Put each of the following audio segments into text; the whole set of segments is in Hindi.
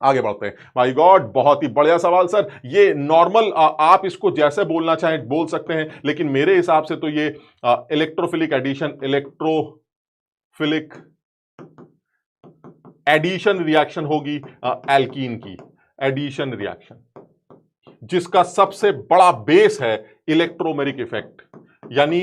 आगे बढ़ते हैं। माय गॉड, बहुत ही बढ़िया सवाल सर। ये नॉर्मल आप इसको जैसे बोलना चाहें बोल सकते हैं, लेकिन मेरे हिसाब से तो ये इलेक्ट्रोफिलिक एडिशन रिएक्शन होगी एल्कीन की एडिशन रिएक्शन, जिसका सबसे बड़ा बेस है इलेक्ट्रोमेरिक इफेक्ट। यानी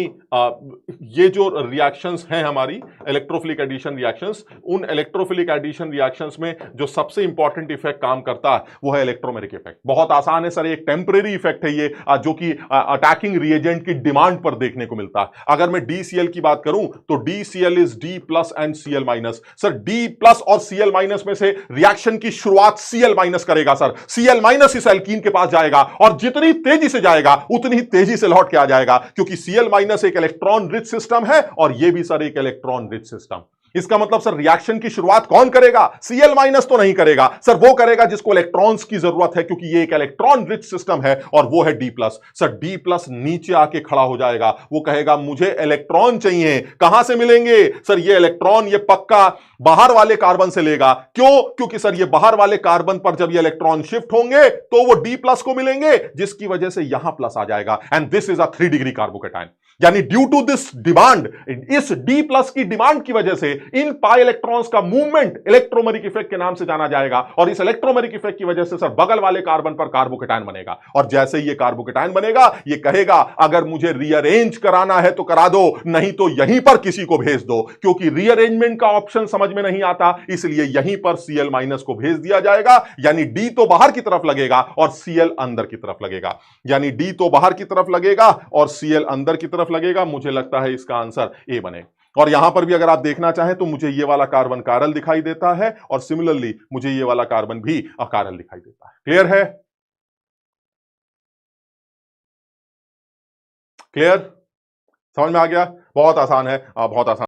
ये जो रिएक्शंस हैं हमारी इलेक्ट्रोफिलिक एडिशन रिएक्शंस, उन इलेक्ट्रोफिलिक एडिशन रिएक्शंस में जो सबसे इंपॉर्टेंट इफेक्ट काम करता है वो है इलेक्ट्रोमेरिक इफेक्ट। बहुत आसान है सर, एक टेम्परेरी इफेक्ट है ये, जो कि अटैकिंग रिएजेंट की डिमांड पर देखने को मिलता है। अगर मैं DCl की बात करूं तो DCl is D plus and Cl minus. Sir D plus और Cl माइनस में से रिएक्शन की शुरुआत Cl माइनस करेगा सर। Cl माइनस इस एल्कीन के पास जाएगा और जितनी तेजी से जाएगा उतनी ही तेजी से लौट के आ जाएगा, क्योंकि Cl माइनस एक इलेक्ट्रॉन रिच सिस्टम है और यह भी सर एक इलेक्ट्रॉन रिच सिस्टम। इसका मतलब सर रिएक्शन की शुरुआत कौन करेगा? Cl माइनस तो नहीं करेगा सर, वो करेगा जिसको इलेक्ट्रॉन्स की जरूरत है, क्योंकि ये एक इलेक्ट्रॉन रिच सिस्टम है और वो है D plus. Sir D plus नीचे आके खड़ा हो जाएगा, वो कहेगा मुझे इलेक्ट्रॉन चाहिए। कहां से मिलेंगे सर? ये इलेक्ट्रॉन ये पक्का बाहर वाले कार्बन से लेगा। क्यों? क्योंकि सर ये बाहर वाले कार्बन पर जब ये इलेक्ट्रॉन शिफ्ट होंगे तो वो D प्लस को मिलेंगे, जिसकी वजह से यहां प्लस आ जाएगा। And this is a 3 degree carbocation. यानी ड्यू टू दिस डिमांड, इस D प्लस की डिमांड की वजह से इन पाई इलेक्ट्रॉन्स का मूवमेंट इलेक्ट्रोमेरिक इफेक्ट के नाम से जाना जाएगा, और इस इलेक्ट्रोमेरिक इफेक्ट की वजह से सर बगल वाले कार्बन पर कार्बोकेटाइन बनेगा। और जैसे ही ये कार्बोकेटाइन बनेगा, ये कहेगा अगर मुझे रीअरेंज कराना है तो करा दो, नहीं तो यहीं पर किसी को भेज दो। क्योंकि रीअरेंजमेंट का ऑप्शन समझ में नहीं आता, इसलिए यहीं पर Cl माइनस को भेज दिया जाएगा। यानी D तो बाहर की तरफ लगेगा और Cl अंदर की तरफ लगेगा। यानी D तो बाहर की तरफ लगेगा और Cl अंदर की तरफ लगेगा। मुझे लगता है इसका आंसर ए बनेगा। और यहां पर भी अगर आप देखना चाहें तो मुझे ये वाला कार्बन कायरल दिखाई देता है, और सिमिलरली मुझे ये वाला कार्बन भी कायरल दिखाई देता है। क्लियर है? क्लियर? समझ में आ गया? बहुत आसान है, बहुत आसान।